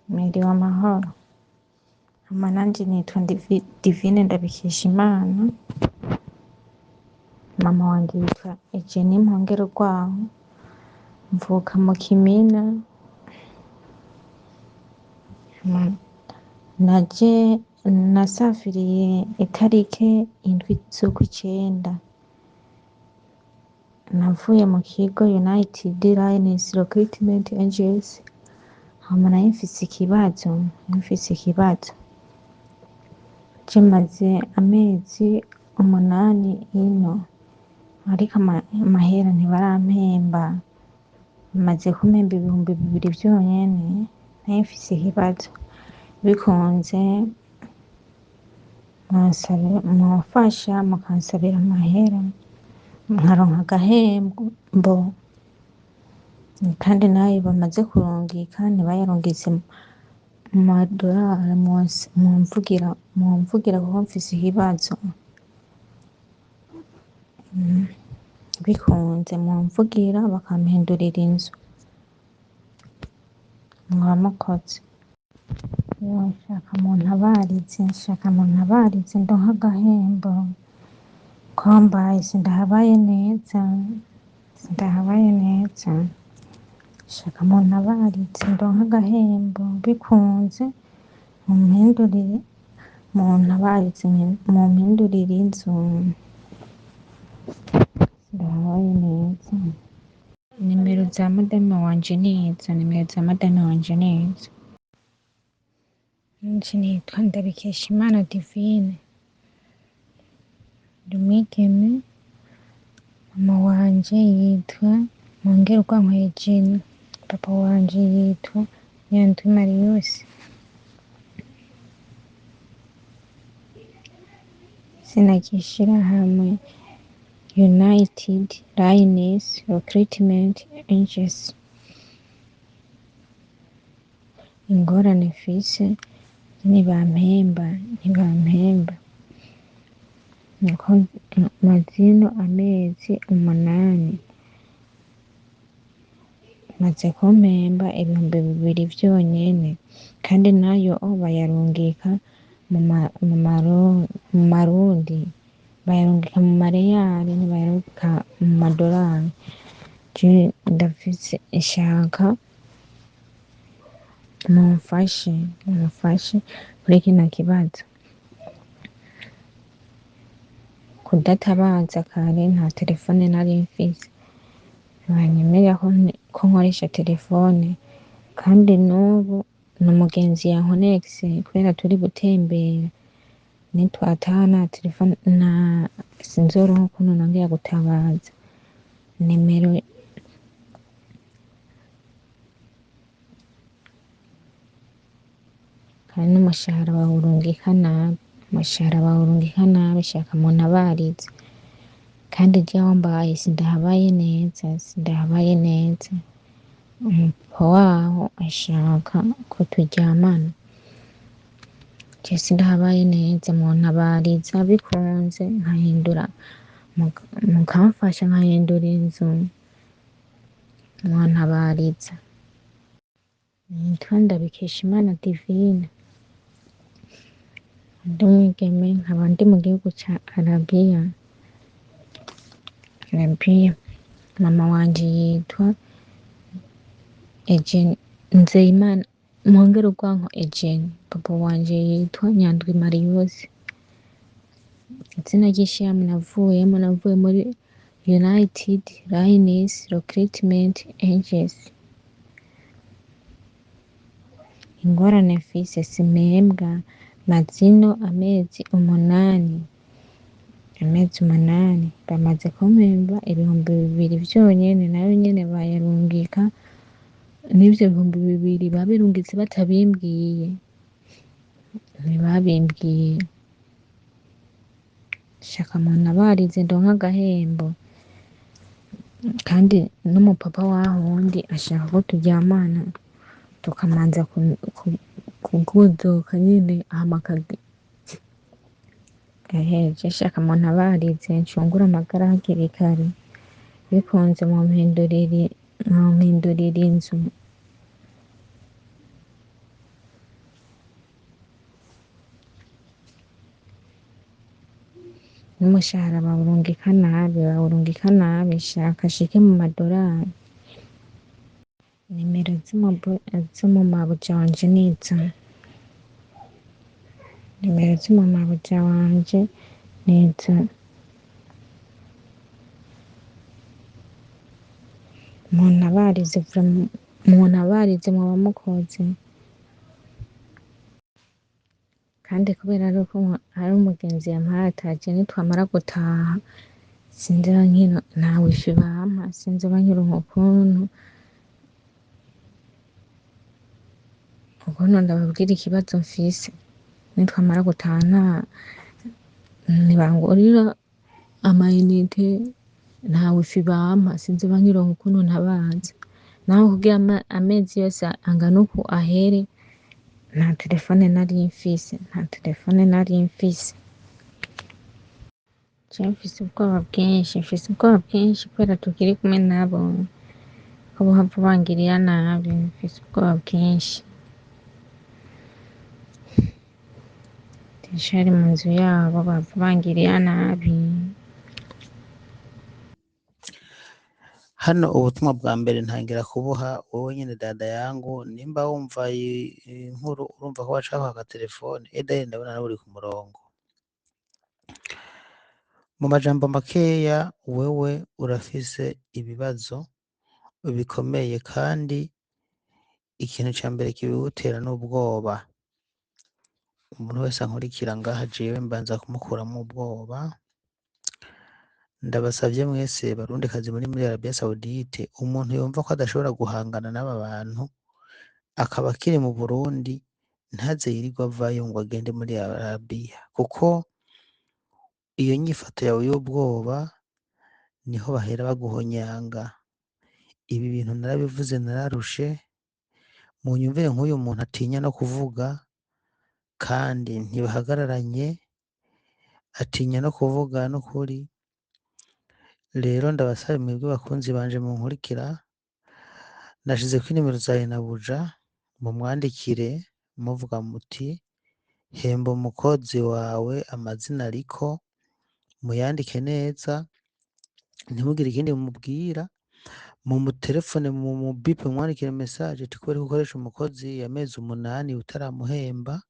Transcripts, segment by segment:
Mwiriwe amahoro. Hama nanje nitwa Divine Ndabikeshimana, mama wanje yitwa Eugenie Mpongerurwaho, mvuka mu Kimina. Naje nasafiriye itarike indwi z'ukwicenda. Navuye mu kigo United Lioness Recruitment Agency, hama nari mfise ikibazo. Maze amezi 8 ino, ariko amahera ntibarampemba. Maze kumpemba 2,000 vyonyene, nari mfise ikibazo. Bikunze mwofasha mukansabira amahera nkaronka agahembo, kandi nayo bamaze kurungika ntibayarungitse mu madorari. Mumvugira kuko mfise ikibazo. Bikunze mumvugira bakampindurira inzu. Mwaba mukoze. Nshaka muntabarize ndonke agahembo, ko mbaye sindahabaye neza. Shaka muntabarize ndonke agahembo, bikunze mumpindurire inzu. Sindahabaye neza. Nimero za madame wanje nizo. Nje nitwa Ndabikeshimana Divine, ndi umwigeme. Mama wanje yitwa Mpongerurwaho Eugenie, papa wanje yitwa Nyandwi Marius. Izina ry'ishirahamwe United Lioness Recruitment Agency. Ingorane mfise ntibampemba. Niko mazino amezi 8 maze kumpemba 2,000 vyonyene, kandi nayo bayarungika mu marundi, bayarungika mu mareyali, ntibayarungika mu madorari. Je ndafise ishaka mumfashe kuri kino kibazo. Kudatabaza kare nta telefone nari mfise, banyemerera ko nkoresha telefone, kandi n'ubu n'umugenzi yankonegise kubera turi gutembera. Nitwataha nta telefone, sinzoronka ukuntu nongera gutabaza. Nimero kandi n'umushahara bawurungika nabi. Shaka muntabarize, kandi jewe mbaye sindahabaye neza. Umupapa waho ashaka ko turyamana. Je sindahabaye neza, muntabariza. Bikunze mukamfasha nkahindura inzu, muntabariza. Nitwa Ndabikeshimana Divine, ndi umwigeme, nkaba ndi mu gihugu ca Arabiya. Mama wanje yitwa Nzeyimana Mpongerurwaho Eugenie, papa wanje yitwa Nyandwi Marius. Izina ry'ishirahamwe navuye muri United Lioness Recruitment Agency. Ingorane mfise simpembwa mazino amezi 8. Bamaze kumpemba 2,000 vyonyene, nayo nyene bayarungika. N'ivyo 2,000 babirungitse batabimbwiye, ntibabimbwiye. Shaka muntabarize ndonke agahembo, kandi n'umupapa wahundi ashaka ko turyamana, tukamanza kugudoka nyene, hama gaheje. Shaka muntabarize ncungure amagara hakiri kare. Bikunze mumpindurire inzu. n'umushahara bawurungika nabi shaka ashike mu madorari. Nimero z'umumabuja wanje nizo. Nimero z'umumabuja wanje nizo. Muntabarize mwaba mukoze. Kandi kubera ari uko hari umugenzi yampaye ataje nitwamara gutaha sinzoba nta wifi bampa, sinzoba nkironka ukuntu ndababwira ikibazo mfise. Nitwamara gutaha ntibangurira amayinite, nta wifi bampa, sinzoba nkironka ukuntu ntabaza. Naho kugira amezi yose angana uku ahere, nta telefone nari mfise. Mfise ubwoba bwinshi kubera tukiri kumwe nabo ko bohava bangirira nabi. Mfise ubwoba bwinshi. Ndacari mu nzu yabo bava bangirira nabi. Hano ubutumwa bwa mbere ntangira kubuha wowe nyene dada yangu, nimba wumva inkuru urumva ko bashaka kwaka telefone, Edari ndabona nawe uri ku murongo. Mu majambo makeya, wewe urafise ibibazo bikomeye kandi ikintu ca mbere kibigutera n'ubwoba. Umuntu wese ankurikira ngaha jewe mbanza kumukuramwo ubwoba. Ndabasavye mwese barundikazi muri Arabia Saudite, umuntu yumva ko adashobora guhangana n'aba bantu akaba akiri mu Burundi, ntaze yirirwa avayo ngo agende muri Arabia, kuko iyo nyifato yawe y'ubwoba niho bahera baguhonyanga. Ibi bintu narabivuze, nararushe. Munyumvire nk'uyu muntu atinya no kuvuga kandi ntibahagararanye, atinya no kuvuga n'ukuri. Rero ndabasaba mwebwe bakunzi banje munkurikira, nashizeko inimero za Inabuja, mumwandikire muvuga muti hemba umukozi wawe amazina ariko, muyandike neza, ntimugire ikindi mumubwira, mumutelefone mumubipe mumwandikire message ati kubera ko ukoresha umukozi amezi 8 utaramuhemba,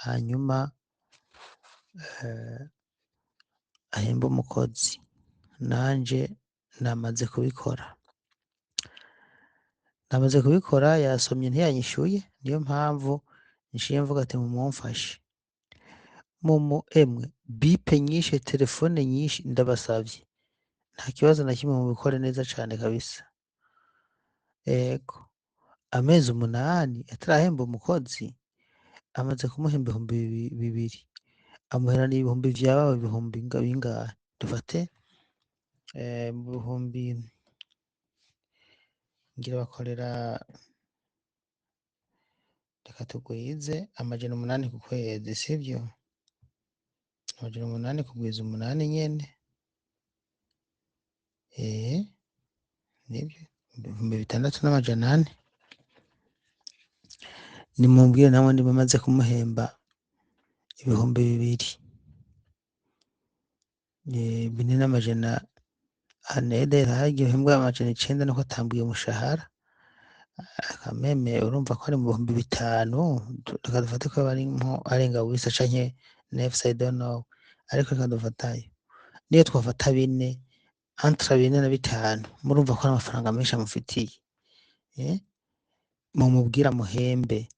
hanyuma ahemba umukozi. Nanje namaze kubikora, yasomye ntiyanyishuye, niyo mpamvu nshiye mvuga ati mumumfashe. Emwe bipe nyinshi, telefone nyinshi, ndabasavye nta kibazo na kimwe mubikore neza cane kabisa. Ego amezi 8 atarahemba umukozi, amaze kumuhemba 2,000, amuhera n'ibihumbi vyabawe ibihumbi bingahe? Dufate mu bihumbi, ngira bakorera, reka tugwize 800 ku kwezi, sivyo? 800 kugwiza 8 nyene, nibyo 6,800. Nimumbwire namwe niba maze kumuhemba ibihumbi 2,000, 4,400. Ederi hagiye hembwa 900 nuko atambuye umushahara. Akameme urumva ko ari mu bihumbi 5, reka dufate ko bari nko arenga wisa canke nefs, I don't know, ariko reka dufatayo niyo twafata 4, entre 4 na 5, murumva ko ari amafaranga menshi amufitiye. Mumubwira muhembe.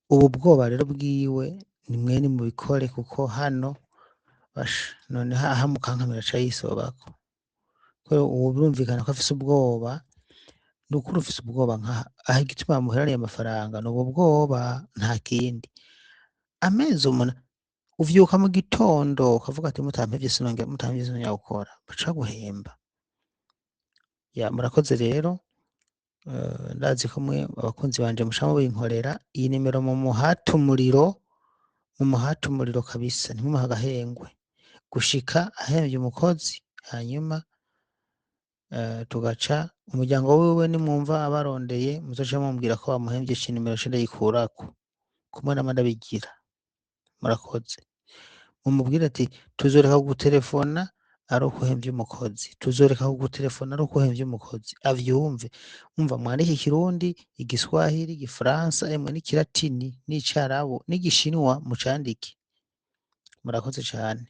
Ubu bwoba rero bwiwe ni mwene mubikore, kuko hano noneho aha mukankamira aca yisobako. Ubu birumvikana ko afise ubwoba, nukuri ufise ubwoba nkaha. Aha igituma bamuheraniye amafaranga ni ubu bwoba, nta kindi. Amezi 8 uvyuka mu gitondo ukavuga ati mutampevye sinongera gukora, baca guhemba. Murakoze rero. Ndazi ko mwe abakunzi banje mushamo binkorera. Iyi nimero mumuhate umuriro kabisa, ntimumuha agahengwe gushika ahemvye umukozi, hanyuma tugaca umuryango wiwe nimwumva abarondeye muzoca mumbwira ko bamuhemvye, inimero nce ndayikurako kumwe nama ndabigira. Murakoze. mumubwire ati tuzoreka kuguterefona ari uko uhemvye umukozi, tuzoreka kuguterefona ari uko uhemvye umukozi, avyumve. Umva mwandike Ikirundi, Igiswahili, Igifaransa, emwe n'Ikilatini n'Icarabu n'Igishinwa mucandike. Murakoze cane.